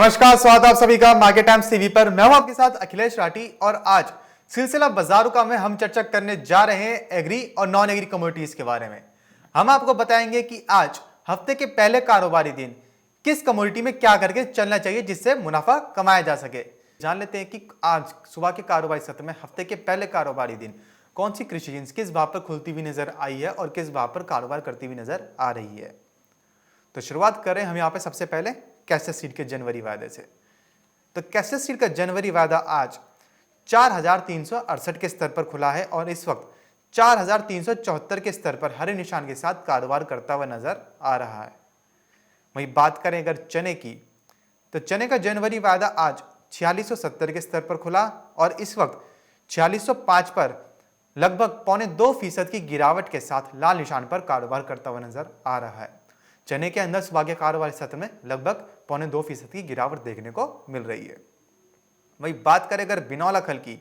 नमस्कार, स्वागत आप सभी का मार्केट टाइम्स टीवी पर। मैं हूं आपके साथ अखिलेश राठी और आज सिलसिला बाजारों का में हम चर्चा करने जा रहे हैं एग्री और नॉन एग्री कमोडिटीज के बारे में। हम आपको बताएंगे कि आज हफ्ते के पहले कारोबारी दिन किस कमोडिटी में क्या करके चलना चाहिए जिससे मुनाफा कमाया जा सके। जान लेते हैं कि आज सुबह के कारोबारी सत्र में हफ्ते के पहले कारोबारी दिन कौन सी कृषि जिन्स किस भाव पर खुलती हुई नजर आई है और किस भाव पर कारोबार करती हुई नजर आ रही है। तो शुरुआत करें हम यहाँ पे सबसे पहले कैसेस सीड के जनवरी वायदे से। तो कैसेस सीड का जनवरी वायदा आज 4,368 के स्तर पर खुला है और इस वक्त 4,374 के स्तर पर हरे निशान के साथ कारोबार करता हुआ नजर आ रहा है। वहीं बात करें अगर चने की, तो चने का जनवरी वायदा आज 4670 के स्तर पर खुला और इस वक्त 4605 पर लगभग 0.25% की गिरावट के साथ लाल निशान पर कारोबार करता हुआ नजर आ रहा है। चने के अंदर सुबह के कारोबारी सत्र में लगभग 0.25% की गिरावट देखने को मिल रही है। वही बात करें अगर बिनौला खल की,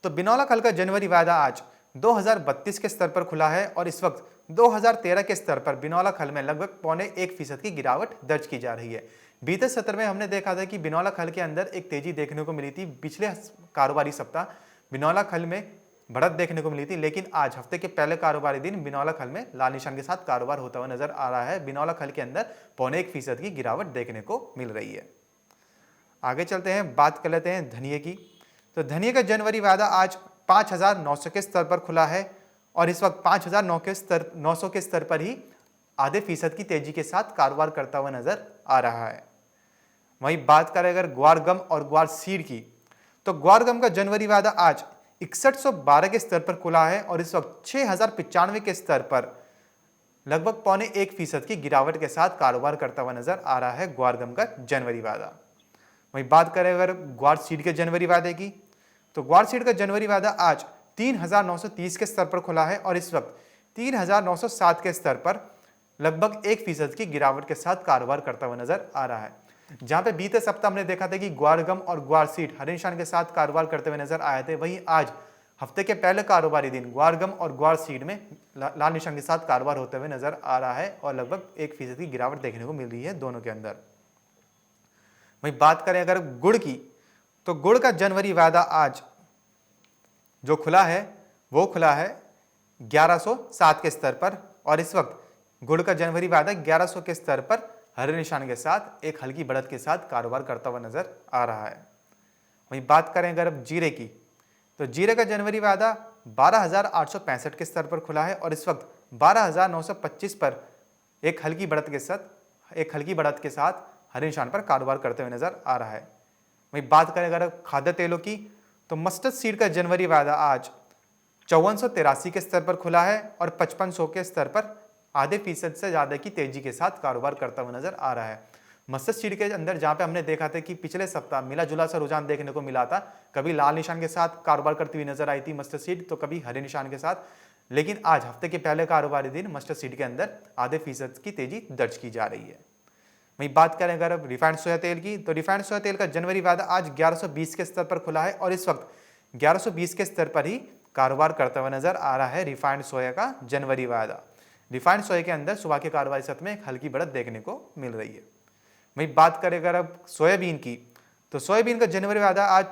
तो बिनौला खल का जनवरी वायदा आज 2032 के स्तर पर खुला है और इस वक्त 2013 के स्तर पर बिनौला खल में लगभग 0.1% की गिरावट दर्ज की जा रही है। बीते सत्र में हमने देखा था कि बिनौला खल के अंदर एक तेजी देखने को मिली थी। पिछले कारोबारी सप्ताह बिनौला खल में बढ़त देखने को मिली थी, लेकिन आज हफ्ते के पहले कारोबारी दिन बिनौला खल में लाल निशान के साथ कारोबार होता हुआ नजर आ रहा है। बिनौला खल के अंदर 0.1% की गिरावट देखने को मिल रही है। आगे चलते हैं, बात कर लेते हैं धनिये की। तो धनिये का जनवरी वायदा आज 5,900 के स्तर पर खुला है और इस वक्त 5,900 के स्तर पर ही आधे फीसद की तेजी के साथ कारोबार करता हुआ नजर आ रहा है। वहीं बात करें अगर ग्वार गम और ग्वार सीड की, तो ग्वार गम का जनवरी वायदा आज 6112 के स्तर पर खुला है और इस वक्त 6,095 के स्तर पर लगभग 0.1% की गिरावट के साथ कारोबार करता हुआ नजर आ रहा है ग्वार गम का जनवरी वायदा। वहीं बात करें अगर ग्वार सीड के जनवरी वायदे की, तो ग्वार सीड का जनवरी वायदा आज 3,930 के स्तर पर खुला है और इस वक्त 3,907 के स्तर पर लगभग 1% की गिरावट के साथ कारोबार करता हुआ नजर आ रहा है। जहां पे बीते सप्ताह हमने देखा था कि ग्वार गम और ग्वार सीड हरे निशान के साथ कारोबार करते हुए नजर आए थे, वहीं आज हफ्ते के पहले कारोबारी दिन ग्वार गम और ग्वार सीड में लाल निशान के साथ कारोबार होते हुए नजर आ रहा है और लगभग 1% की गिरावट देखने को मिल रही है दोनों के अंदर। वहीं बात करें अगर गुड़ की, तो गुड़ का जनवरी वायदा आज जो खुला है वो खुला है 1107 के स्तर पर और इस वक्त गुड़ का जनवरी वायदा 1100 के स्तर पर हरे निशान के साथ एक हल्की बढ़त के साथ कारोबार करता हुआ नजर आ रहा है। वहीं बात करें अगर जीरे की, तो जीरे का जनवरी वायदा 12,865 के स्तर पर खुला है और इस वक्त 12,925 पर एक हल्की बढ़त के साथ हरे निशान पर कारोबार करते हुए नजर आ रहा है। वहीं बात करें अगर खाद्य तेलों की, तो मस्टर्ड सीड का जनवरी वायदा आज 5483 के स्तर पर खुला है और 5500 के स्तर पर आधे फीसद से ज्यादा की तेजी के साथ कारोबार करता हुआ नजर आ रहा है। मस्टर्ड सीड के अंदर जहां पे हमने देखा था कि पिछले सप्ताह मिला जुला सा रुझान देखने को मिला था, कभी लाल निशान के साथ कारोबार करती हुई नजर आई थी मस्टर्ड सीड, तो कभी हरे निशान के साथ, लेकिन आज हफ्ते के पहले कारोबारी दिन मस्टर्ड सीड के अंदर आधे फीसद की तेजी दर्ज की जा रही है। वहीं बात करें अगर रिफाइंड सोया तेल की, तो रिफाइंड सोया तेल का जनवरी वायदा आज 1120 के स्तर पर खुला है और इस वक्त 1120 के स्तर पर ही कारोबार करता हुआ नजर आ रहा है रिफाइंड सोया का जनवरी वायदा। रिफाइंड सोया के अंदर सुबह के कारोबारी सत्र में एक हल्की बढ़त देखने को मिल रही है। वहीं बात करें अगर अब सोयाबीन की, तो सोयाबीन का जनवरी वायदा आज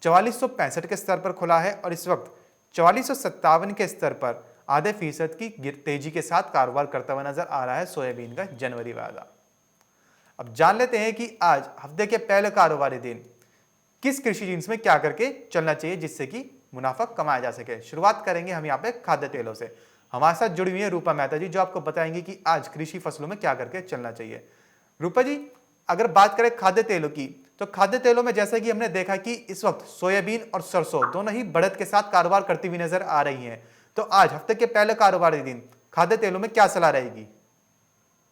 4465 के स्तर पर खुला है और इस वक्त 4457 के स्तर पर आधे फीसद की तेजी के साथ कारोबार करता हुआ नजर आ रहा है सोयाबीन का जनवरी वायदा। अब जान लेते हैं कि आज हफ्ते के पहले कारोबारी दिन किस कृषि जिन्स में क्या करके चलना चाहिए जिससे कि मुनाफा कमाया जा सके। शुरुआत करेंगे हम यहाँ पे खाद्य तेलों से। हमारे साथ जुड़ी हुई है रूपा मेहता जी, जो आपको बताएंगे कि आज कृषि फसलों में क्या करके चलना चाहिए। रूपा जी, अगर बात करें खाद्य तेलों की, तो खाद्य तेलों में जैसा कि हमने देखा कि इस वक्त सोयाबीन और सरसों दोनों ही बढ़त के साथ कारोबार करती हुई नजर आ रही हैं, तो आज हफ्ते के पहले कारोबारी दिन खाद्य तेलों में क्या सलाह रहेगी?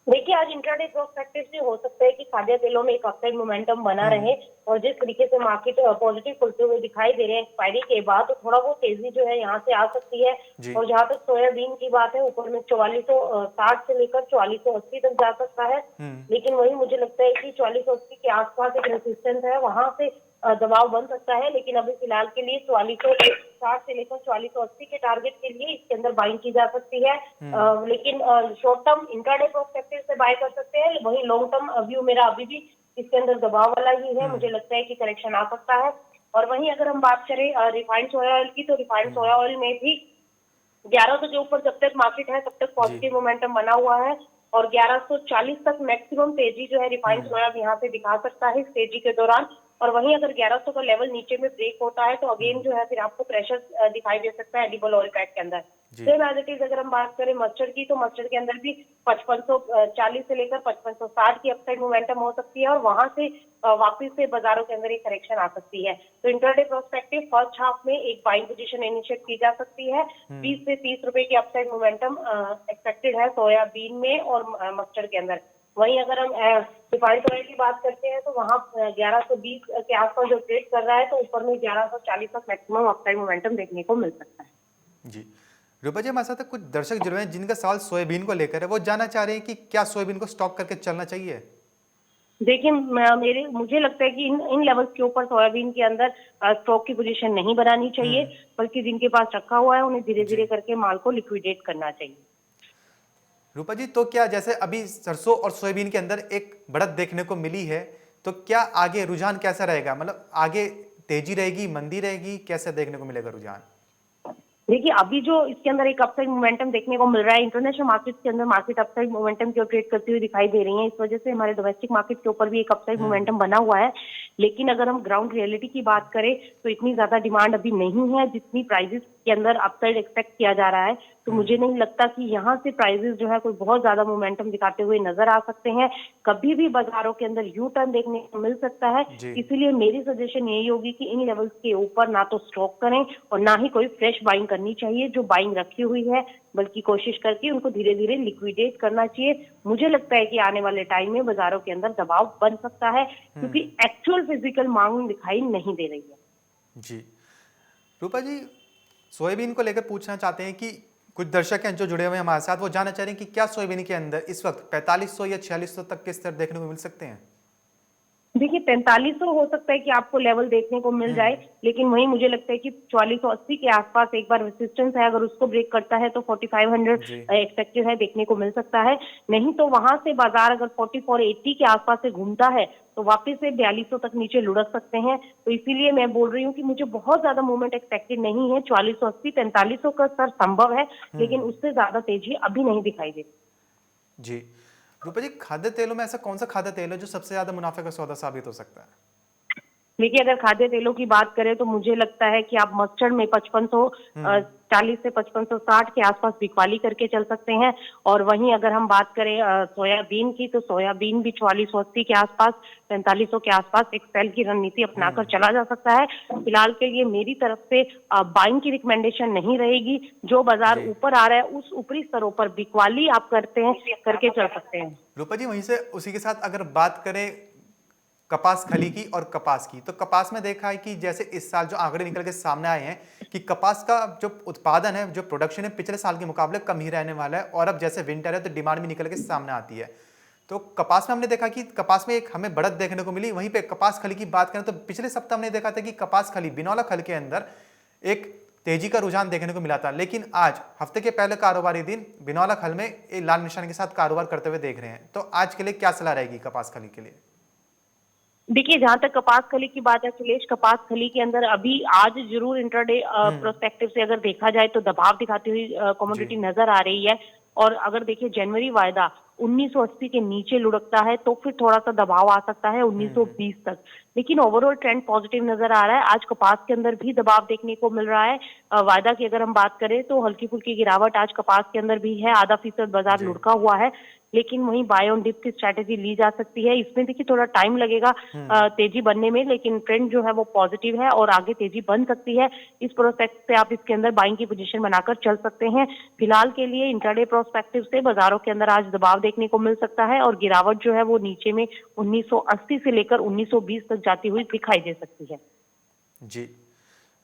देखिए, आज इंट्राडे प्रोस्पेक्टिव से हो सकता है कि खाद्य तेलों में एक अपसाइड मोमेंटम बना रहे और जिस तरीके से मार्केट पॉजिटिव खुलते हुए दिखाई दे रहे हैं एक्सपायरी के बाद, तो थोड़ा बहुत तेजी जो है यहाँ से आ सकती है। और जहाँ तक सोयाबीन की बात है, ऊपर में 4460 से लेकर 4480 तक जा सकता है, लेकिन वही मुझे लगता है कि 4480 के आसपास एक रेसिस्टेंस है, वहां से दबाव बन सकता है। लेकिन अभी फिलहाल के लिए 4460 से लेकर 4480 के टारगेट के लिए इसके अंदर बाइंग की जा सकती है। लेकिन शॉर्ट टर्म इंट्राडे प्रोस्पेक्टिव से बाय कर सकते हैं। वही लॉन्ग टर्म व्यू मेरा अभी भी इसके अंदर दबाव वाला ही है, मुझे लगता है कि करेक्शन आ सकता है। और वहीं अगर हम बात करें रिफाइंड सोया ऑयल की, तो रिफाइंड सोया ऑयल में भी 1100 के ऊपर जब तक मार्केट है तब तक जी। पॉजिटिव मोमेंटम बना हुआ है, और 1140 तक मैक्सिमम तेजी जो है रिफाइंड सोया अब यहाँ से दिखा सकता है इस तेजी के दौरान। और वहीं अगर 1100 का लेवल नीचे में ब्रेक होता है तो अगेन जो है फिर आपको प्रेशर दिखाई दे सकता है एडिबल ऑयल पैक के अंदर। जी। सेम एज इट इज अगर हम बात करें मस्टर्ड की, तो मस्टर्ड के अंदर भी 5540 से लेकर 5560 की अपसाइड मोमेंटम हो सकती है, और वहां से वापस से बाजारों के अंदर एक करेक्शन आ सकती है। तो इंट्राडे प्रोस्पेक्टिव फर्स्ट हाफ में एक बाइंग पोजीशन इनिशिएट की जा सकती है। 20 से 30 रुपए की अपसाइड मोमेंटम एक्सपेक्टेड है सोयाबीन में और मस्टर्ड के अंदर। वहीं अगर हम रिफाइंड ऑयल की बात करते हैं तो वहाँ 1120 के आसपास जो ट्रेड कर रहा है, तो ऊपर में 1140 तक मैक्सिमम अपसाइड मोमेंटम देखने को मिल सकता है। जी। रूपा जी, हमारे साथ कुछ दर्शक जुड़े हैं जिनका सवाल सोयाबीन को लेकर है। वो जानना चाह रहे हैं कि क्या सोयाबीन को स्टॉक करके चलना चाहिए? देखिए मुझे लगता है कि इन लेवल्स के ऊपर सोयाबीन के अंदर स्टॉक की पोजीशन नहीं बनानी चाहिए, बल्कि जिनके पास रखा हुआ है उन्हें धीरे धीरे करके माल को लिक्विडेट करना चाहिए। रूपा जी, तो क्या जैसे अभी सरसों और सोयाबीन के अंदर एक बढ़त देखने को मिली है, तो क्या आगे रुझान कैसा रहेगा? मतलब आगे तेजी रहेगी, मंदी रहेगी, कैसे देखने को मिलेगा रुझान? देखिए अभी जो इसके अंदर एक अपसाइड मोमेंटम देखने को मिल रहा है, इंटरनेशनल मार्केट के अंदर मार्केट अपसाइड मोमेंटम की ओर ट्रेड करती हुई दिखाई दे रही है। इस वजह से हमारे डोमेस्टिक मार्केट के ऊपर भी एक अपसाइड मोमेंटम बना हुआ है। लेकिन अगर हम ग्राउंड रियलिटी की बात करें तो इतनी ज्यादा डिमांड अभी नहीं है जितनी प्राइजेस के अंदर अपसाइड एक्सपेक्ट किया जा रहा है। तो मुझे नहीं लगता कि यहाँ से प्राइजेस जो है कोई बहुत ज्यादा मोमेंटम दिखाते हुए नजर आ सकते हैं। कभी भी बाजारों के अंदर यू टर्न देखने को मिल सकता है। जी। इसीलिए मेरी सजेशन यही होगी कि इन लेवल्स के ऊपर ना तो स्टॉक करें और ना ही कोई फ्रेश बाइंग करनी चाहिए जो बाइंग रखी हुई है, बल्कि कोशिश करके उनको धीरे धीरे लिक्विडेट करना चाहिए। मुझे लगता है कि आने वाले टाइम में बाजारों के अंदर दबाव बन सकता है, क्योंकि एक्चुअल फिजिकल मांग दिखाई नहीं दे रही है। जी। रूपा जी, सोयाबीन को लेकर पूछना चाहते हैं कि कुछ दर्शक हैं जो जुड़े हुए हैं हमारे साथ, वो जानना चाह रहे हैं कि क्या सोयाबीन के अंदर इस वक्त 4500 या 4600 तक के स्तर देखने को मिल सकते हैं? देखिए 4500 हो सकता है कि आपको लेवल देखने को मिल जाए, लेकिन वहीं मुझे लगता है कि 4480 के आसपास एक बार रेजिस्टेंस है, अगर उसको ब्रेक करता है तो 4500 जी। एक्सपेक्टेड है, देखने को मिल सकता है। नहीं तो वहां से बाजार अगर 4480 के आसपास से घूमता है तो वापस से 4200 तक नीचे लुढ़क सकते हैं। तो इसीलिए मैं बोल रही हूँ कि मुझे बहुत ज्यादा मूवमेंट एक्सपेक्टेड नहीं है। 4480 4500 का स्तर संभव है, लेकिन उससे ज्यादा तेजी अभी नहीं दिखाई देती। जी। रूपा जी, खाद्य तेलों में ऐसा कौन सा खाद्य तेल है जो सबसे ज्यादा मुनाफे का सौदा साबित हो सकता है? देखिए अगर खाद्य तेलों की बात करें तो मुझे लगता है कि आप मस्टर्ड में 5540 से 5560 के आसपास बिकवाली करके चल सकते हैं। और वहीं अगर हम बात करें सोयाबीन की, तो सोयाबीन भी 4480 के आसपास 4500 के आसपास एक सेल की रणनीति अपनाकर चला जा सकता है। फिलहाल के लिए मेरी तरफ से बाइंग की रिकमेंडेशन नहीं रहेगी। जो बाजार ऊपर आ रहा है उस ऊपरी स्तरों पर बिकवाली आप करते हैं करके चल सकते हैं। रूपा जी, वहीं से उसी के साथ अगर बात करें कपास खली की और कपास की, तो कपास में देखा है कि जैसे इस साल जो आंकड़े निकल के सामने आए हैं कि कपास का जो उत्पादन है, जो प्रोडक्शन है, पिछले साल के मुकाबले कम ही रहने वाला है, और अब जैसे विंटर है तो डिमांड भी निकल के सामने आती है। तो कपास में हमने देखा कि कपास में एक हमें बढ़त देखने को मिली। वहीं पे कपास खली की बात करें तो पिछले सप्ताह हमने देखा था कि कपास खली बिनौला खल के अंदर एक तेजी का रुझान देखने को मिला था, लेकिन आज हफ्ते के पहले कारोबारी दिन बिनौला खल में एक लाल निशान के साथ कारोबार करते हुए देख रहे हैं। तो आज के लिए क्या सलाह रहेगी कपास खली के लिए? देखिए जहां तक कपास खली की बात है अखिलेश, कपास खली के अंदर अभी आज जरूर इंट्राडे प्रोस्पेक्टिव से अगर देखा जाए तो दबाव दिखाती हुई कमोडिटी नजर आ रही है। और अगर देखिए जनवरी वायदा 1980 के नीचे लुढ़कता है तो फिर थोड़ा सा दबाव आ सकता है 1920 तक, लेकिन ओवरऑल ट्रेंड पॉजिटिव नजर आ रहा है। आज कपास के अंदर भी दबाव देखने को मिल रहा है। वायदा की अगर हम बात करें तो हल्की फुल्की गिरावट आज कपास के अंदर भी है, आधा फीसद बाजार लुढ़का हुआ है, लेकिन वहीं बाय ऑन डिप की स्ट्रैटेजी ली जा सकती है। इसमें देखिए थोड़ा टाइम लगेगा तेजी बनने में, लेकिन ट्रेंड जो है वो पॉजिटिव है और आगे तेजी बन सकती है। इस प्रोस्पेक्ट से आप इसके अंदर बाइंग की पोजीशन बनाकर चल सकते हैं। फिलहाल के लिए इंट्राडे प्रोस्पेक्टिव से बाजारों के अंदर आज दबाव देखने को मिल सकता है और गिरावट जो है वो नीचे में 1980 से लेकर 1920 तक जाती हुई दिखाई दे सकती है। जी।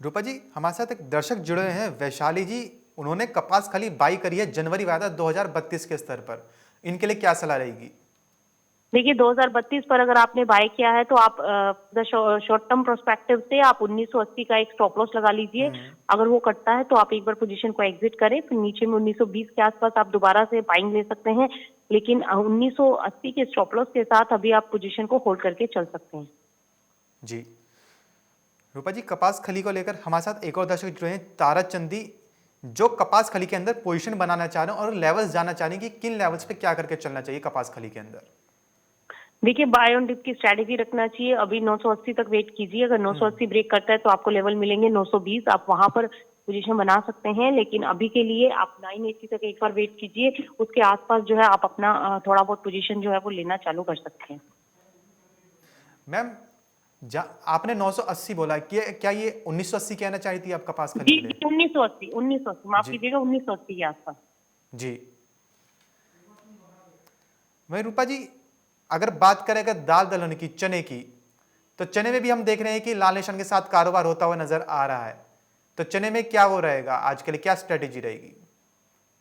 रूपा जी, हमारे साथ एक दर्शक जुड़े हैं वैशाली जी। उन्होंने कपास खली बाई करी है जनवरी वायदा 2032 के स्तर पर। इनके लिए क्या सलाह रहेगी? देखिए 2032 पर अगर आपने बाय किया है तो आप शॉर्ट टर्म प्रोस्पेक्टिव से आप 1980 का एक स्टॉप लॉस लगा लीजिए। अगर वो कटता है तो आप एक बार पोजीशन को एग्जिट करें, फिर नीचे में 1920 के आसपास आप दोबारा से बाइंग ले सकते हैं, लेकिन 1980 के स्टॉप लॉस के साथ अभी आप पोजीशन को होल्ड करके चल सकते हैं। जी। रूपा जी, कपास खली को लेकर हमारे साथ एक और दर्शक जुड़े हैं, तारा चंदी, जो कपास खली के अंदर पोजीशन बनाना चाह रहे हैं और लेवल्स जानना चाह रहे हैं कि किन लेवल्स पे क्या करके चलना चाहिए कपास खली के अंदर। देखिए बाय ऑन डिप की स्ट्रैटेजी रखना चाहिए। अभी 980 तक वेट कीजिए, अगर 980 ब्रेक करता है तो आपको लेवल मिलेंगे 920, आप वहां पर पोजीशन बना सकते हैं, लेकिन अभी के लिए आप 980 तक एक बार वेट कीजिए, उसके आसपास जो है आप अपना थोड़ा बहुत पोजीशन जो है वो लेना चालू कर सकते हैं। मैम, आपने 980 बोला कि क्या ये 1980 कहना चाही थी आप कपास खली जी के लिए? 1980 माफ जी कीजिएगा, 1980 के आसपास। जी। वही रूपा जी, अगर बात करें अगर दाल दलहन की, चने की, तो चने में भी हम देख रहे हैं कि लाल निशान के साथ कारोबार होता हुआ नजर आ रहा है। तो चने में क्या वो रहेगा, आज के लिए क्या स्ट्रेटेजी रहेगी?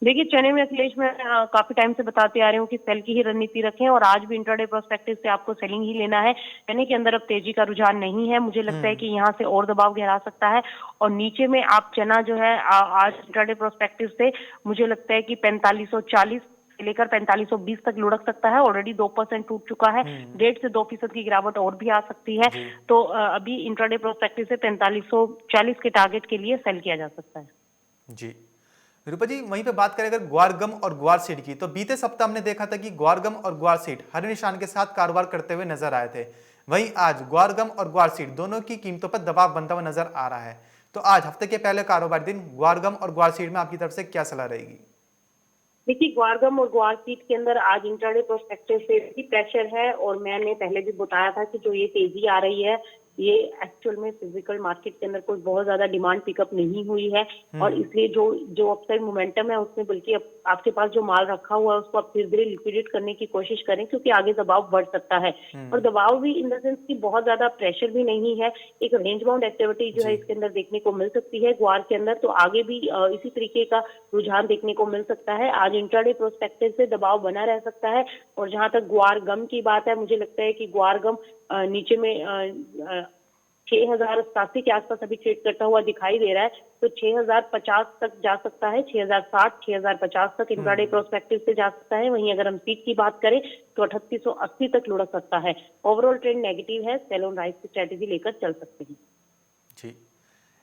देखिए चने में अखिलेश, मैं काफी टाइम से बताते आ रही हूँ कि सेल की ही रणनीति रखें, और आज भी इंट्राडे प्रोस्पेक्टिव से आपको सेलिंग ही लेना है। चने के अंदर अब तेजी का रुझान नहीं है, मुझे लगता है कि यहाँ से और दबाव गहरा सकता है, और नीचे में आप चना जो है आज इंट्राडे प्रोस्पेक्टिव से मुझे लगता है कि 4540 से लेकर 4520 तक लुढ़क सकता है। ऑलरेडी 2% टूट चुका है, 1.5 से 2% की गिरावट और भी आ सकती है। जी तो अभी इंट्राडे प्रोस्पेक्टिव से 4540 के टारगेट के लिए सेल किया जा सकता है। जी। रूपा जी, वहीं पे बात करें अगर ग्वार गम और ग्वार सीड की, तो बीते सप्ताह हमने देखा था कि ग्वार गम और ग्वार सीड हरे निशान के साथ कारोबार करते हुए नजर आए थे। वहीं आज ग्वार गम और ग्वार सीड दोनों की कीमतों पर दबाव बनता हुआ नजर आ रहा है। तो आज हफ्ते के पहले कारोबारी दिन ग्वार गम और ग्वार सीड में आपकी तरफ से क्या सलाह रहेगी? देखिए ग्वारगम और ग्वार सीड के अंदर आज इंट्राडे प्रोस्पेक्टिव से भी प्रेशर है, और मैंने पहले भी बताया था कि जो ये तेजी आ रही है ये एक्चुअल में फिजिकल मार्केट के अंदर कोई बहुत ज्यादा डिमांड पिकअप नहीं हुई है, और इसलिए जो जो अपसाइड मोमेंटम है उसमें बल्कि आपके पास जो माल रखा हुआ है उसको आप धीरे धीरे लिक्विडेट करने की कोशिश करें, क्योंकि आगे दबाव बढ़ सकता है। और दबाव भी इन द सेंस की बहुत ज्यादा प्रेशर भी नहीं है, एक रेंज बाउंड एक्टिविटी जो है जी इसके अंदर देखने को मिल सकती है ग्वार के अंदर, तो आगे भी इसी तरीके का रुझान देखने को मिल सकता है। आज इंट्राडे प्रोस्पेक्टिव से दबाव बना रह सकता है, और जहां तक ग्वार गम की बात है, मुझे लगता है कि ग्वार गम नीचे में 6087 के आसपास अभी ट्रेड करता हुआ दिखाई दे रहा है, तो 6050 तक जा सकता है, 6060 6050 तक इंट्राडे प्रोस्पेक्टिव से जा सकता है। वहीं अगर हम सीट की बात करें तो 3880 तक लुढ़क सकता है। ओवरऑल ट्रेंड नेगेटिव है, सेल ऑन राइज की स्ट्रेटेजी लेकर चल सकते हैं। जी।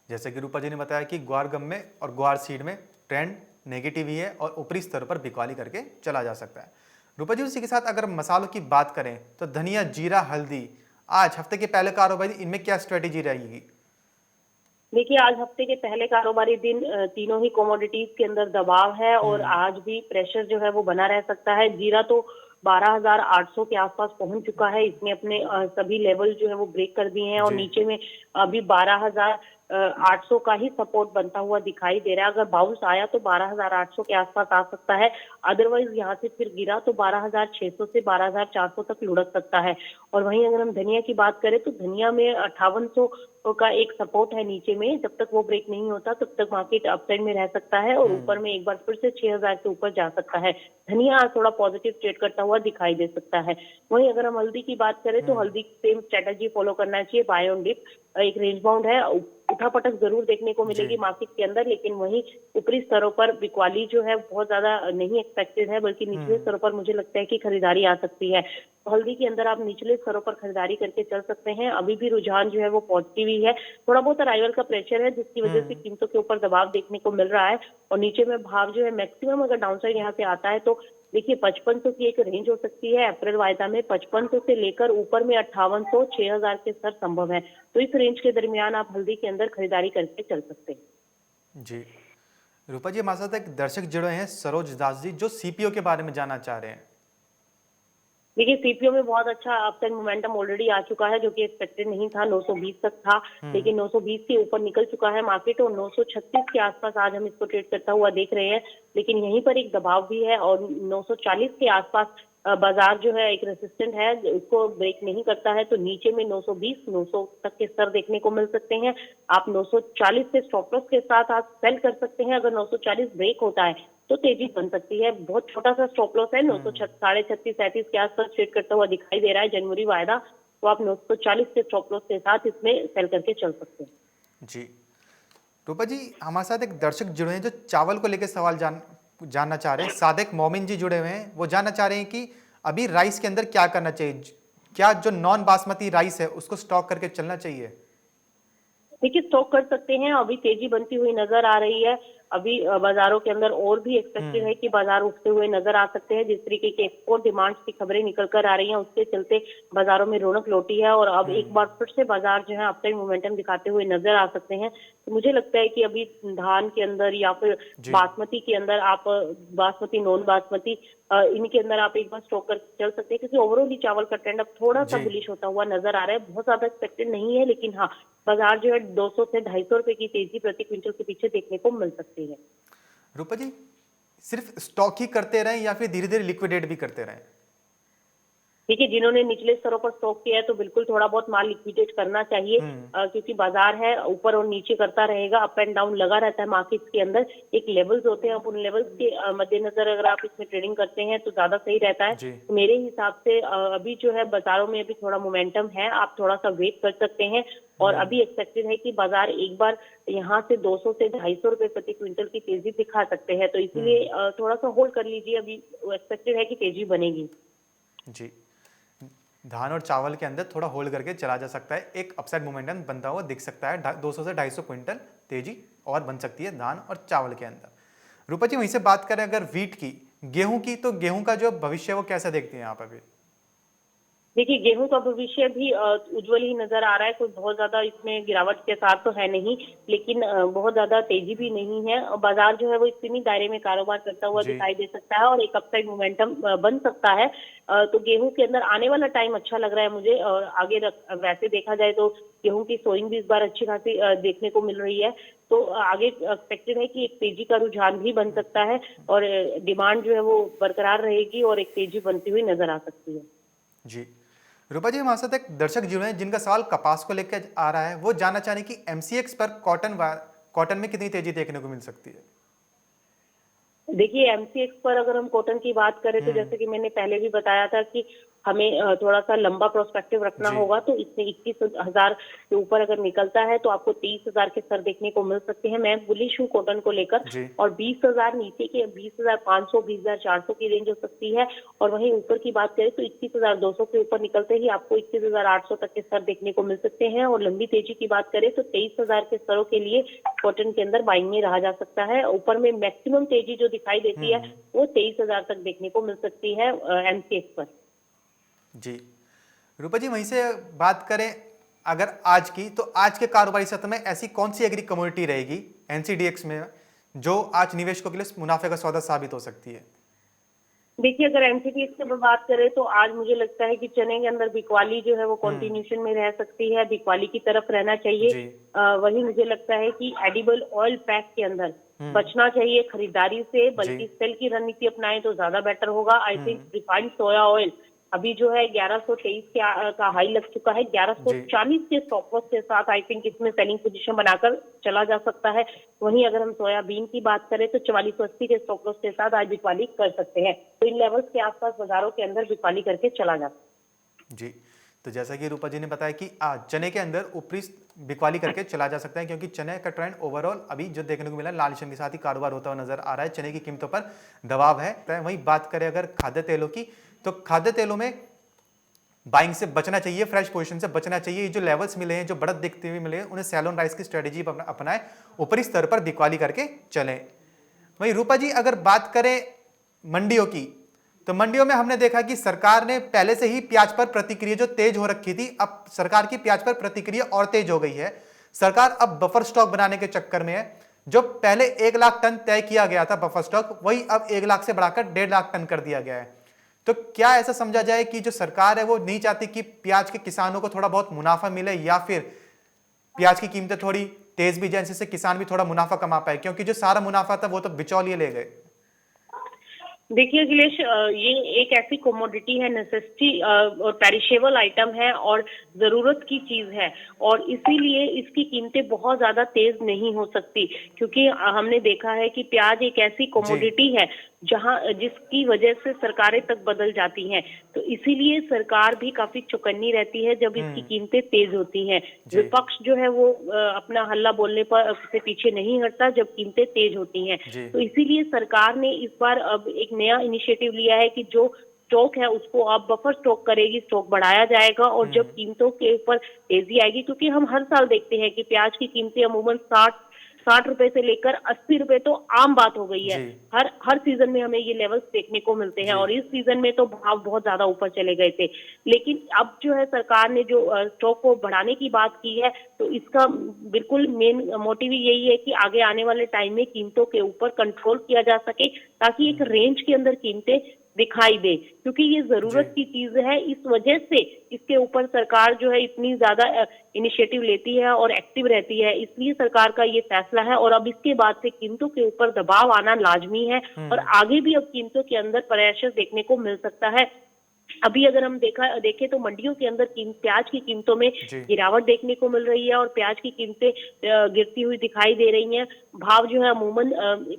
जैसे कि रूपा जी ने बताया कि ग्वार गम में और ग्वार सीड में ट्रेंड नेगेटिव ही है और ऊपरी स्तर पर बिकवाली करके चला जा सकता है। रूपा जी, उसी के साथ अगर मसालों की बात करें तो धनिया, जीरा, हल्दी, आज हफ्ते के पहले कारोबारी इनमें क्या स्ट्रेटेजी रहेगी? देखिए आज हफ्ते के पहले कारोबारी दिन तीनों ही कमोडिटीज के अंदर दबाव है, और आज भी प्रेशर जो है वो बना रह सकता है। जीरा तो 12,800 के आसपास पहुंच चुका है, इसने अपने सभी लेवल जो है वो ब्रेक कर दिए हैं, और जी नीचे में अभी 12,800 का ही सपोर्ट बनता हुआ दिखाई दे रहा है। अगर बाउंस आया तो 12,800 के आसपास आ सकता है, अदरवाइज यहाँ से फिर गिरा तो 12,600 से 12,400 तक लुढ़क सकता है। और वहीं अगर हम धनिया की बात करें तो धनिया में 5800 का एक सपोर्ट है नीचे में, जब तक वो ब्रेक नहीं होता तब तक मार्केट अपसाइड में रह सकता है, और ऊपर में एक बार फिर से 6,000 के ऊपर जा सकता है। धनिया आज थोड़ा पॉजिटिव ट्रेड करता हुआ दिखाई दे सकता है। वहीं अगर हम हल्दी की बात करें तो हल्दी सेम स्ट्रेटेजी फॉलो करना चाहिए, बाय ऑन डिप, एक रेंज बाउंड है, उठापटक जरूर देखने को मिलेगी जी मार्केट के अंदर, लेकिन वहीं ऊपरी स्तरों पर बिकवाली जो है बहुत ज्यादा नहीं एक्सपेक्टेड है, बल्कि निचले स्तरों पर मुझे लगता है कि खरीदारी आ सकती है। तो हल्दी के अंदर आप निचले स्तरों पर खरीदारी करके चल सकते हैं। अभी भी रुझान जो है वो पॉजिटिव ही है, थोड़ा बहुत अराइवल का प्रेशर है जिसकी वजह से कीमतों के ऊपर दबाव देखने को मिल रहा है, और नीचे में भाव जो है मैक्सिमम अगर डाउनसाइड यहाँ से आता है तो देखिए 5500 की एक रेंज हो सकती है अप्रैल वायदा में, 5500 से लेकर ऊपर में 5800 6000 के स्तर संभव है। तो इस रेंज के दरमियान आप हल्दी के अंदर खरीदारी करके चल सकते हैं। जी। रूपा जी, हमारे साथ एक दर्शक जुड़े हैं, सरोज दास जी, जो सीपीओ के बारे में जानना चाह रहे हैं। देखिए सीपीओ में बहुत अच्छा अपसाइड मोमेंटम ऑलरेडी आ चुका है, जो कि एक्सपेक्टेड नहीं था, 920 तक था, लेकिन 920 के ऊपर निकल चुका है मार्केट, और 936 के आसपास आज हम इसको ट्रेड करता हुआ देख रहे हैं। लेकिन यहीं पर एक दबाव भी है, और 940 के आसपास बाजार जो है एक रेसिस्टेंट है, उसको ब्रेक नहीं करता है तो नीचे में 920 900 तक के स्तर देखने को मिल सकते हैं। आप 940 से स्टॉप लॉस के साथ आप सेल कर सकते हैं। अगर 940 ब्रेक होता है तो तेजी बन सकती है। बहुत छोटा सा स्टॉप लॉस है, 936 के आसपास ट्रेड करता हुआ दिखाई दे रहा है जनवरी वायदा, तो आप 940 के स्टॉप लॉस के साथ इसमें सेल करके चल सकते हैं। जी। रूपा जी, हमारे साथ एक दर्शक जुड़े हैं जो चावल को लेकर सवाल जानना चाह रहे हैं। सादिक मोमिन जी जुड़े हुए हैं, वो जानना चाह रहे हैं कि अभी राइस के अंदर क्या करना चाहिए, क्या जो नॉन बासमती राइस है उसको स्टॉक करके चलना चाहिए? देखिए, स्टॉक कर सकते हैं, अभी तेजी बनती हुई नजर आ रही है। अभी बाजारों के अंदर और भी एक्सपेक्टेड है कि बाजार उठते हुए नजर आ सकते हैं। जिस तरीके के एक्सपोर्ट डिमांड की खबरें निकल कर आ रही हैं, उसके चलते बाजारों में रौनक लौटी है और अब एक बार फिर से बाजार जो है अपसाइड मोमेंटम दिखाते हुए नजर आ सकते हैं। तो मुझे लगता है कि अभी धान के अंदर या फिर जी। बासमती के अंदर आप बासमती, नॉन बासमती, इनके अंदर आप एक बार स्टॉक कर चल सकते हैं, क्योंकि ओवरऑल ही चावल का ट्रेंड अब थोड़ा सा जी। बुलिश होता हुआ नजर आ रहा है। बहुत ज्यादा एक्सपेक्टेड नहीं है, लेकिन हाँ, बाजार जो है 200 से 250 रुपए की तेजी प्रति क्विंटल के पीछे देखने को मिल सकती है। रूपा जी, सिर्फ स्टॉक ही करते रहें या फिर धीरे धीरे लिक्विडेट भी करते रहें? देखिए, जिन्होंने निचले स्तरों पर स्टॉक किया है तो बिल्कुल थोड़ा बहुत माल लिक्विडेट करना चाहिए, क्योंकि बाजार है ऊपर और नीचे करता रहेगा, अप एंड डाउन लगा रहता है मार्केट्स के अंदर। एक लेवल्स होते हैं, आप उन लेवल्स के मद्देनजर अगर आप इसमें ट्रेडिंग करते हैं तो ज्यादा सही रहता है। जी। तो मेरे हिसाब से अभी जो है बाजारों में अभी थोड़ा मोमेंटम है, आप थोड़ा सा वेट कर सकते हैं। और अभी एक्सपेक्टेड है कि बाजार एक बार यहाँ से 200 से 250 रुपए प्रति क्विंटल की तेजी दिखा सकते हैं, तो इसीलिए थोड़ा सा होल्ड कर लीजिए। अभी एक्सपेक्टेड है कि तेजी बनेगी। जी। धान और चावल के अंदर थोड़ा होल्ड करके चला जा सकता है, एक अपसाइड मोमेंटम बनता हुआ दिख सकता है। 200 से 250 क्विंटल तेजी और बन सकती है धान और चावल के अंदर। रूपा जी, वहीं से बात करें अगर वीट की, गेहूं की, तो गेहूं का जो भविष्य है वो कैसा देखती हैं आप अभी? देखिए, गेहूं का भविष्य भी उज्जवल ही नजर आ रहा है। कोई बहुत ज्यादा इसमें गिरावट के साथ तो है नहीं, लेकिन बहुत ज्यादा तेजी भी नहीं है। बाजार जो है वो इतनी दायरे में कारोबार करता हुआ जी। दिखाई दे सकता है और एक अपसाइड मोमेंटम बन सकता है। तो गेहूं के अंदर आने वाला टाइम अच्छा लग रहा है मुझे। और आगे वैसे देखा जाए तो गेहूं की सोइंग भी इस बार अच्छी खासी देखने को मिल रही है, तो आगे एक्सपेक्टेड है कि एक तेजी का रुझान भी बन सकता है और डिमांड जो है वो बरकरार रहेगी और एक तेजी बनती हुई नजर आ सकती है। जी। रूपा जी, हमारे साथ एक दर्शक जुड़े हैं जिनका सवाल कपास को लेकर आ रहा है। वो जानना चाह रहे हैं कि एमसीएक्स पर कॉटन में कितनी तेजी देखने को मिल सकती है? देखिए, एमसीएक्स पर अगर हम कॉटन की बात करें तो जैसे कि मैंने पहले भी बताया था कि हमें थोड़ा सा लंबा प्रोस्पेक्टिव रखना जी। होगा। तो इसमें 21,000 के ऊपर अगर निकलता है तो आपको 23,000 के स्तर देखने को मिल सकते हैं। मैं बुलिश हूँ कॉटन को लेकर। जी। और 20,000 नीचे के 20,500, 20,400 की रेंज हो सकती है। और वहीं ऊपर की बात करें तो 21,200 के ऊपर निकलते ही आपको 21,800 तक के स्तर देखने को मिल सकते हैं। और लंबी तेजी की बात करें तो 23,000 के स्तरों के लिए कॉटन के अंदर बाइंग में रहा जा सकता है। ऊपर में मैक्सिमम तेजी जो दिखाई देती है वो 23,000 तक देखने को मिल सकती है एमसीएक्स पर। जी। रूपा जी, वहीं से बात करें अगर आज की, तो आज के कारोबारी सत्र में ऐसी कौन सी एग्री कमोडिटी रहेगी एनसीडीएक्स में जो आज निवेशकों के लिए मुनाफे का सौदा साबित हो सकती है? देखिए, अगर एमसीडीएक्स की बात करें तो आज मुझे लगता है कि चने के अंदर बिकवाली जो है वो कंटिन्यूशन में रह सकती है, बिकवाली की तरफ रहना चाहिए। जी। वही मुझे लगता है कि एडिबल ऑयल पैक के अंदर बचना चाहिए खरीदारी से, जी। बल्कि सेल की रणनीति अपनाएं तो ज्यादा बेटर होगा। I think refined soya oil अभी जो है 1123 का हाई लग चुका है, 1140 के स्टॉप लॉस के साथ आई थिंक इसमें सेलिंग पोजीशन बनाकर चला जा सकता है। वहीं अगर हम सोयाबीन की बात करें तो 4480 के स्टॉप लॉस के साथ आज बिकवाली कर सकते हैं। तो इन लेवल्स के आसपास बाजारों के अंदर बिकवाली करके चला जा सकता है। जी। तो जैसा कि रूपा जी ने बताया कि आज चने के अंदर ऊपरी बिकवाली करके चला जा सकता है, क्योंकि चने का ट्रेंड ओवरऑल अभी जो देखने को मिला लाल निशान के साथ ही कारोबार होता हुआ नजर आ रहा है। चने की कीमतों पर दबाव है। तो वहीं बात करें अगर खाद्य तेलों की, तो खाद्य तेलों में बाइंग से बचना चाहिए, फ्रेश पोजीशन से बचना चाहिए। ये जो लेवल्स मिले हैं, जो बढ़त दिखते हुए मिले हैं, उन्हें सेल ऑन राइस की स्ट्रेटेजी अपनाएं, ऊपरी स्तर पर बिकवाली करके चलें। वहीं रूपा जी, अगर बात करें मंडियों की, तो मंडियों में हमने देखा कि सरकार ने पहले से ही प्याज पर प्रतिक्रिया जो तेज हो रखी थी, अब सरकार की प्याज पर प्रतिक्रिया और तेज हो गई है। सरकार अब बफर स्टॉक बनाने के चक्कर में है। जो पहले 1 लाख टन तय किया गया था बफर स्टॉक, वही अब 1 लाख से बढ़ाकर 1.5 लाख टन कर दिया गया है। तो क्या ऐसा समझा जाए कि जो सरकार है वो नहीं चाहती कि प्याज के किसानों को थोड़ा बहुत मुनाफा मिले, या फिर प्याज की कीमतें थोड़ी तेज भी जाए जिससे किसान भी थोड़ा मुनाफा कमा पाए, क्योंकि जो सारा मुनाफा था वो तो बिचौलिए ले गए? देखिए अखिलेश, ये एक ऐसी कमोडिटी है, नेसेसिटी और पेरिशेबल आइटम है और जरूरत की चीज है, और इसीलिए इसकी कीमतें बहुत ज्यादा तेज नहीं हो सकती, क्योंकि हमने देखा है कि प्याज एक ऐसी जी। कमोडिटी है जहां जिसकी वजह से सरकारें तक बदल जाती हैं। तो इसीलिए सरकार भी काफी चौकन्नी रहती है जब इसकी कीमतें तेज होती हैं। जी। विपक्ष जो है वो अपना हल्ला बोलने पर से पीछे नहीं हटता जब कीमतें तेज होती हैं। जी। तो इसीलिए सरकार ने इस बार अब एक नया इनिशिएटिव लिया है कि जो स्टॉक है उसको अब बफर स्टॉक करेगी, स्टॉक बढ़ाया जाएगा, और जब कीमतों के ऊपर तेजी आएगी, क्योंकि हम हर साल देखते हैं कि प्याज की कीमतें अमूमन 60 रुपए से लेकर 80 रुपए तो आम बात हो गई है। जी। हर सीजन में हमें ये लेवल्स देखने को मिलते हैं, जी। और इस सीजन में तो भाव बहुत ज्यादा ऊपर चले गए थे। लेकिन अब जो है सरकार ने जो स्टॉक को बढ़ाने की बात की है, तो इसका बिल्कुल मेन मोटिव यही है कि आगे आने वाले टाइम में कीमतों के ऊपर कंट्रोल किया जा सके, ताकि एक रेंज के अंदर कीमतें दिखाई दे, क्योंकि ये जी। जरूरत की चीज है। इस वजह से इसके ऊपर सरकार जो है इतनी ज्यादा इनिशिएटिव लेती है और एक्टिव रहती है, इसलिए सरकार का ये फैसला है। और अब इसके बाद से कीमतों के ऊपर दबाव आना लाजमी है, और आगे भी अब कीमतों के अंदर प्रेशर देखने को मिल सकता है। अभी अगर हम देखें तो मंडियों के अंदर प्याज की कीमतों में जी। गिरावट देखने को मिल रही है, और प्याज की कीमतें गिरती हुई दिखाई दे रही हैं। भाव जो है अमूमन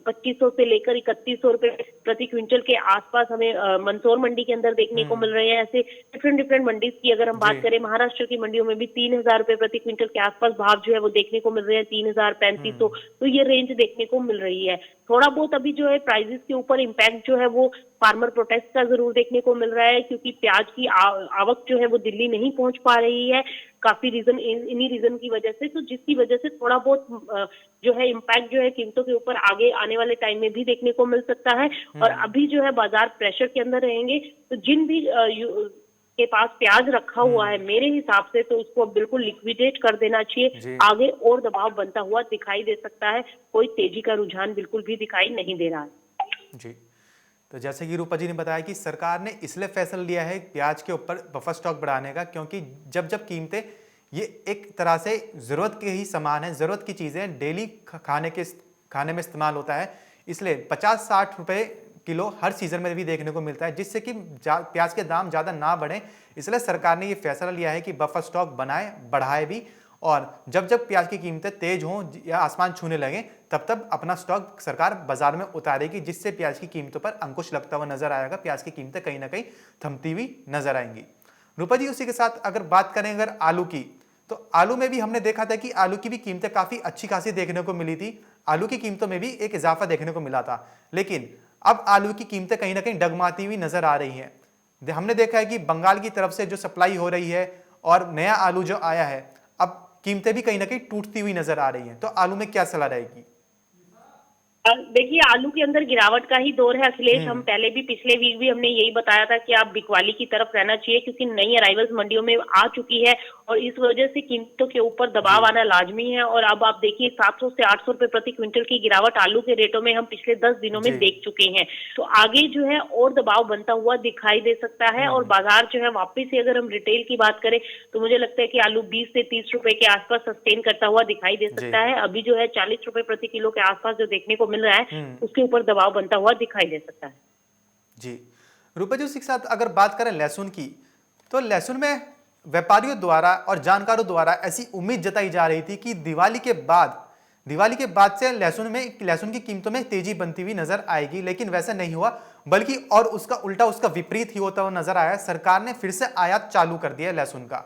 2500 से लेकर 3100 रुपए प्रति क्विंटल के आसपास हमें मंदसौर मंडी के अंदर देखने को मिल रहे हैं। ऐसे डिफरेंट डिफरेंट मंडीज की अगर हम जी। बात करें, महाराष्ट्र की मंडियों में भी 3000 रुपए प्रति क्विंटल के आसपास भाव जो है वो देखने को मिल रहे हैं, 3000, 3500, तो ये रेंज देखने को मिल रही है। थोड़ा बहुत अभी जो है प्राइसेस के ऊपर इम्पैक्ट जो है वो फार्मर प्रोटेस्ट का जरूर देखने को मिल रहा है, क्योंकि प्याज की आवक जो है वो दिल्ली नहीं पहुंच पा रही है, काफी रीजन इन्हीं रीजन की वजह से, तो जिसकी वजह से थोड़ा बहुत जो है इम्पैक्ट जो है कीमतों के ऊपर आगे आने वाले टाइम में भी देखने को मिल सकता है। और अभी जो है बाजार प्रेशर के अंदर रहेंगे, तो जिन भी के पास प्याज रखा हुआ है, मेरे हिसाब से तो उसको बिल्कुल लिक्विडेट कर देना चाहिए। जी। आगे और दबाव बनता हुआ दिखाई दे सकता है, कोई तेजी का रुझान बिल्कुल भी दिखाई नहीं दे रहा है। जी। तो जैसे कि रूपा जी ने बताया कि सरकार ने इसलिए फैसला लिया है प्याज के ऊपर बफर स्टॉक बढ़ाने का, क्योंकि जब जब कीमतें, ये एक तरह से ज़रूरत के ही सामान है, ज़रूरत की चीज़ें डेली खाने में इस्तेमाल होता है, इसलिए 50-60 रुपए किलो हर सीज़न में भी देखने को मिलता है, जिससे कि प्याज के दाम ज़्यादा ना बढ़ें। इसलिए सरकार ने ये फैसला लिया है कि बफर स्टॉक बढ़ाए भी, और जब जब प्याज की कीमतें तेज हों या आसमान छूने लगें, तब तब अपना स्टॉक सरकार बाजार में उतारेगी, जिससे प्याज की कीमतों पर अंकुश लगता हुआ नजर आएगा, प्याज की कीमतें कहीं ना कहीं थमती हुई नजर आएंगी। रूपा जी, उसी के साथ अगर बात करें अगर आलू की, तो आलू में भी हमने देखा था कि आलू की भी कीमतें काफी अच्छी खासी देखने को मिली थी, आलू की कीमतों में भी एक इजाफा देखने को मिला था। लेकिन अब आलू की कीमतें कहीं ना कहीं डगमाती हुई नजर आ रही हैं। हमने देखा है कि बंगाल की तरफ से जो सप्लाई हो रही है और नया आलू जो आया है, अब कीमतें भी कहीं ना कहीं टूटती हुई नजर आ रही हैं। तो आलू में क्या सलाह रहेगी? देखिए, आलू के अंदर गिरावट का ही दौर है अखिलेश। हम पहले भी पिछले वीक भी हमने यही बताया था कि आप बिकवाली की तरफ रहना चाहिए, क्योंकि नई अराइवल्स मंडियों में आ चुकी है, और इस वजह से कीमतों के ऊपर दबाव आना लाजमी है। और अब आप देखिए 700 से 800 रुपए प्रति क्विंटल की गिरावट आलू के रेटों में हम पिछले 10 दिनों में देख चुके हैं। तो आगे जो है और दबाव बनता हुआ दिखाई दे सकता है, और बाजार जो है वापिस से अगर हम रिटेल की बात करें, तो मुझे लगता है कि आलू 20 से 30 रुपए के आसपास सस्टेन करता हुआ दिखाई दे सकता है। अभी जो है 40 रुपए प्रति किलो के आसपास जो देखने को मिल रहा है, उसके ऊपर दबाव बनता हुआ दिखाई दे सकता है। जी। रूपा जी, उसी के साथ अगर बात करें लहसुन की, तो लहसुन में व्यापारियों द्वारा और जानकारों द्वारा ऐसी उम्मीद जताई जा रही थी कि दिवाली के बाद से लहसुन की कीमतों में तेजी बनती हुई नजर आएगी, लेकिन वैसा नहीं हुआ, बल्कि और उसका उल्टा, उसका विपरीत ही होता हुआ नजर आया। सरकार ने फिर से आयात चालू कर दिया है लहसुन का,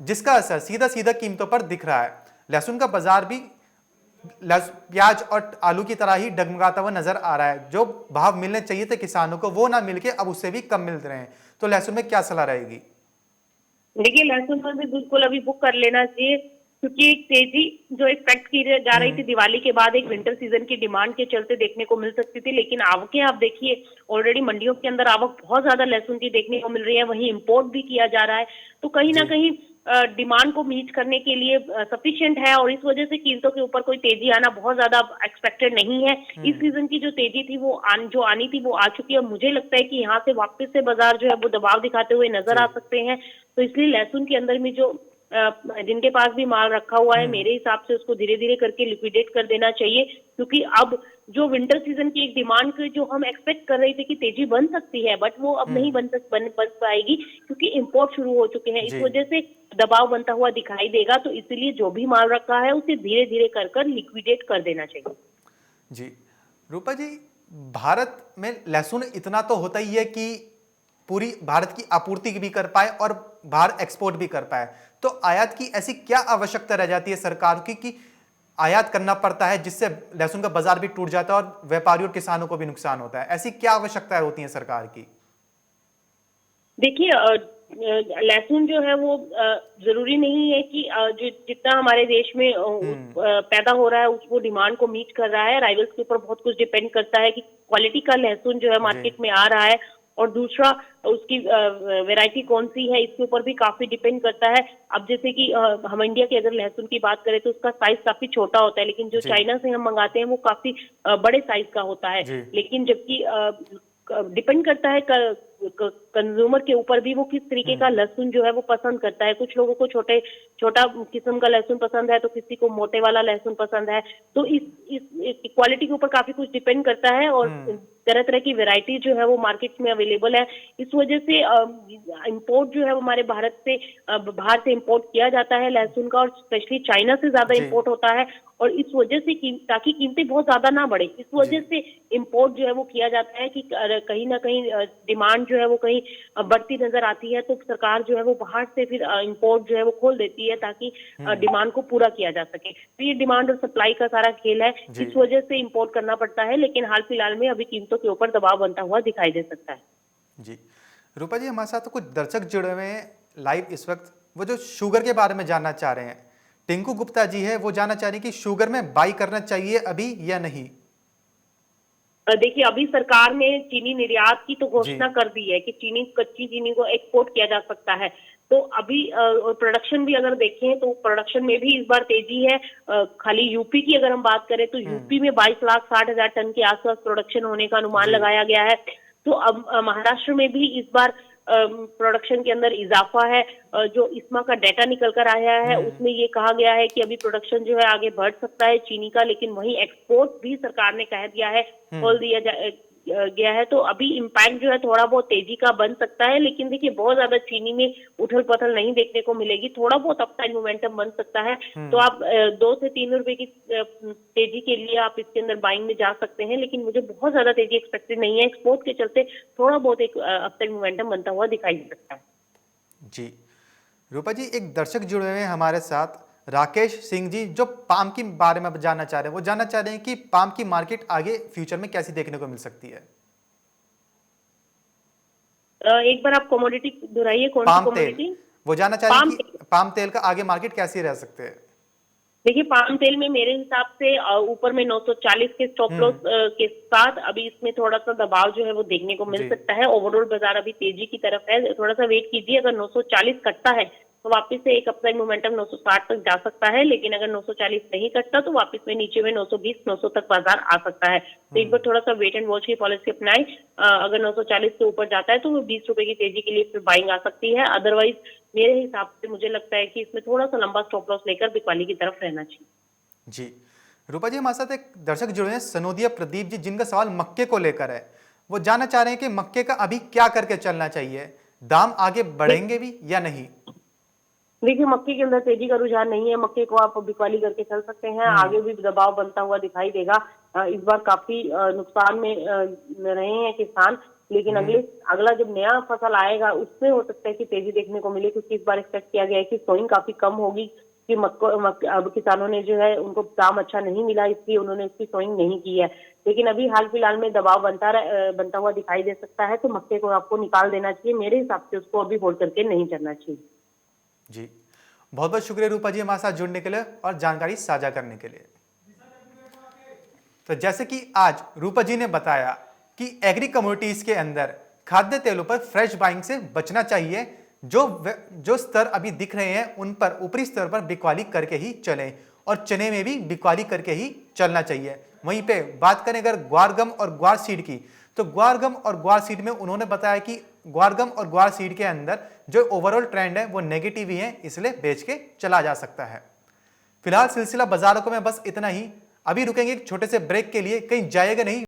जिसका असर सीधा सीधा कीमतों पर दिख रहा है। लहसुन का बाजार भी प्याज और आलू की तरह ही डगमगाता हुआ नजर आ रहा है। जो भाव मिलने चाहिए थे किसानों को, वो ना मिलके अब उससे भी कम मिल रहे हैं। तो लहसुन में क्या सलाह रहेगी? देखिए, लहसुन पर भी बिल्कुल अभी बुक कर लेना चाहिए, क्योंकि एक तेजी जो एक्सपेक्ट की जा रही थी दिवाली के बाद एक विंटर सीजन की डिमांड के चलते देखने को मिल सकती थी, लेकिन आवकें आप देखिए ऑलरेडी मंडियों के अंदर आवक बहुत ज्यादा लहसुन की देखने को मिल रही है, वहीं इंपोर्ट भी किया जा रहा है। तो कहीं ना कहीं डिमांड को मीट करने के लिए सफिशिएंट है, और इस वजह से कीमतों के ऊपर कोई तेजी आना बहुत ज्यादा एक्सपेक्टेड नहीं है। इस सीजन की जो तेजी थी वो जो आनी थी वो आ चुकी है, और मुझे लगता है कि यहाँ से वापस से बाजार जो है वो दबाव दिखाते हुए नजर आ सकते हैं। तो इसलिए लहसुन के अंदर में जो जिनके पास भी माल रखा हुआ है, मेरे हिसाब से उसको धीरे धीरे करके लिक्विडेट कर देना चाहिए, क्योंकि अब जो विंटर सीजन की एक डिमांड की जो हम एक्सपेक्ट कर रहे थे कि तेजी बन सकती है, बट वो अब नहीं बन पाएगी, क्योंकि इंपोर्ट शुरू हो चुके हैं। इस जी वजह से दबाव बनता हुआ दिखाई देगा, तो इसलिए जो भी माल रखा है उसे धीरे धीरे कर लिक्विडेट कर देना चाहिए। जी रूपा जी, भारत में लहसुन इतना तो होता ही है कि पूरी भारत की आपूर्ति भी कर पाए और बाहर एक्सपोर्ट भी कर पाए, तो आयात की ऐसी क्या आवश्यकता रह जाती है सरकार की कि आयात करना पड़ता है, जिससे लहसुन का बाजार भी टूट जाता है और व्यापारियों और किसानों को भी नुकसान होता है? ऐसी क्या आवश्यकताएं होती हैं सरकार की? देखिए, लहसुन जो है वो जरूरी नहीं है कि जितना हमारे देश में पैदा हो रहा है उसको डिमांड को मीट कर रहा है। राइवल्स के ऊपर बहुत कुछ डिपेंड करता है कि क्वालिटी का लहसुन जो है मार्केट में आ रहा है, और दूसरा उसकी वैरायटी कौन सी है, इसके ऊपर भी काफी डिपेंड करता है। अब जैसे कि हम इंडिया के अगर लहसुन की बात करें तो उसका साइज काफी छोटा होता है, लेकिन जो चाइना से हम मंगाते हैं वो काफी बड़े साइज का होता है। लेकिन जबकि डिपेंड करता है कंज्यूमर के ऊपर भी, वो किस तरीके का लहसुन जो है वो पसंद करता है। कुछ लोगों को छोटा किस्म का लहसुन पसंद है, तो किसी को मोटे वाला लहसुन पसंद है। तो इस क्वालिटी के ऊपर काफी कुछ डिपेंड करता है, और तरह तरह की वैरायटी जो है वो मार्केट में अवेलेबल है। इस वजह से इंपोर्ट जो है वो हमारे भारत से बाहर से इंपोर्ट किया जाता है लहसुन का, और स्पेशली चाइना से ज्यादा इंपोर्ट होता है। और इस वजह से ताकि कीमतें बहुत ज्यादा ना बढ़े, इस वजह से इंपोर्ट जो है वो किया जाता है कि कहीं ना कहीं डिमांड जो है वो कहीं बढ़ती नजर आती है, तो सरकार जो है वो बाहर से फिर इंपोर्ट जो है वो खोल देती है, ताकि डिमांड को पूरा किया जा सके। तो ये डिमांड और सप्लाई का सारा खेल है, इस वजह से इंपोर्ट करना पड़ता है। लेकिन हाल फिलहाल में अभी कीमतों के ऊपर दबाव बनता हुआ दिखाई दे सकता है। जी रूपा जी, हमारे साथ तो कुछ दर्शक जुड़े हुए हैं लाइव इस वक्त, वो जो शुगर के बारे में जानना चाह रहे हैं। टिंकू गुप्ता जी है, वो जानना चाह रहे हैं कि शुगर में बाई करना चाहिए अभी या नहीं। देखिए, अभी सरकार ने चीनी निर्यात की तो घोषणा कर दी है कि कच्ची चीनी को एक्सपोर्ट किया जा सकता है। तो अभी प्रोडक्शन भी अगर देखें तो प्रोडक्शन में भी इस बार तेजी है। खाली यूपी की अगर हम बात करें तो यूपी में 22,60,000 टन के आसपास प्रोडक्शन होने का अनुमान लगाया गया है। तो अब महाराष्ट्र में भी इस बार प्रोडक्शन के अंदर इजाफा है। जो इस्मा का डेटा निकल कर आया है उसमें ये कहा गया है कि अभी प्रोडक्शन जो है आगे बढ़ सकता है चीनी का, लेकिन वहीं एक्सपोर्ट भी सरकार ने कह दिया है, खोल दिया गया है। तो अभी इम्पैक्ट जो है थोड़ा बहुत तेजी का बन सकता है, लेकिन देखिए बहुत ज्यादा चीनी में उथल पथल नहीं देखने को मिलेगी। थोड़ा बहुत अपसाइड मोमेंटम बन सकता है। तो आप 2 से 3 रुपए की तेजी के लिए आप इसके अंदर बाइंग में जा सकते हैं, लेकिन मुझे बहुत ज्यादा तेजी एक्सपेक्टेड नहीं है। एक्सपोर्ट के चलते थोड़ा बहुत एक अपसाइड मोमेंटम बनता हुआ दिखाई दे सकता है। जी रूपा जी, एक दर्शक जुड़े हुए हैं हमारे साथ, राकेश सिंह जी, जो पाम के बारे में जानना चाह रहे हैं। वो जानना चाह रहे हैं कि पाम की मार्केट आगे फ्यूचर में कैसी देखने को मिल सकती है। एक बार आप कमोडिटी दोहराइए, कौन सी कमोडिटी? वो जानना चाह रहे हैं कि पाम तेल का आगे मार्केट कैसी रह सकते हैं। देखिए, पाम तेल में मेरे हिसाब से ऊपर में 940 के स्टॉप लॉस के साथ अभी इसमें थोड़ा सा दबाव जो है वो देखने को मिल सकता है। ओवरऑल बाजार अभी तेजी की तरफ है, थोड़ा सा वेट कीजिए। अगर 940 कटता है तो वापस से एक अपसाइड मोमेंटम 960 तक जा सकता है, लेकिन अगर 940 नहीं कटता तो वापस में नीचे में 920-900 तक बाजार आ सकता है। तो एक बार थोड़ा सा वेट एंड वॉच की पॉलिसी अपनाएं। अगर 940 से ऊपर जाता है तो वो 20 रुपए की तेजी के लिए फिर बाइंग आ सकती है। अदरवाइज मेरे हिसाब से मुझे लगता है कि इसमें थोड़ा सा लंबा स्टॉप लॉस लेकर बिकवाली की तरफ रहना चाहिए। जी रूपा जी, हमारे साथ एक दर्शक जुड़े हैं, सनोदिया प्रदीप जी, जिनका सवाल मक्के को लेकर है। वो जानना चाह रहे हैं कि मक्के का अभी क्या करके चलना चाहिए, दाम आगे बढ़ेंगे भी या नहीं। देखिए, मक्के के अंदर तेजी का रुझान नहीं है। मक्के को आप बिकवाली करके चल सकते हैं, आगे भी दबाव बनता हुआ दिखाई देगा। इस बार काफी नुकसान में रहे हैं किसान, लेकिन अगला जब नया फसल आएगा उसमें हो सकता है कि तेजी देखने को मिले, क्योंकि इस बार एक्सपेक्ट किया गया है कि सोइंग काफी कम होगी। कि अब किसानों ने जो है उनको दाम अच्छा नहीं मिला, इसलिए उन्होंने इसकी सोइंग नहीं की है। लेकिन अभी हाल फिलहाल में दबाव बनता हुआ दिखाई दे सकता है, तो मक्के को आपको निकाल देना चाहिए। मेरे हिसाब से उसको अभी होल्ड करके नहीं चलना चाहिए। जी बहुत बहुत शुक्रिया रूपा जी हमारे साथ जुड़ने के लिए और जानकारी साझा करने के लिए। तो जैसे कि आज रूपा जी ने बताया कि एग्री कमोडिटीज के अंदर खाद्य तेलों पर फ्रेश बाइंग से बचना चाहिए। जो स्तर अभी दिख रहे हैं उन पर ऊपरी स्तर पर बिकवाली करके ही चलें, और चने में भी बिकवाली करके ही चलना चाहिए। वहीं पे बात करें अगर ग्वार गम और ग्वार सीड की, तो ग्वार गम और ग्वार सीड में उन्होंने बताया कि ग्वारगम और ग्वार सीड के अंदर जो ओवरऑल ट्रेंड है वो नेगेटिव ही है, इसलिए बेच के चला जा सकता है। फिलहाल सिलसिला बाजारों में बस इतना ही। अभी रुकेंगे एक छोटे से ब्रेक के लिए, कहीं जाएगा नहीं।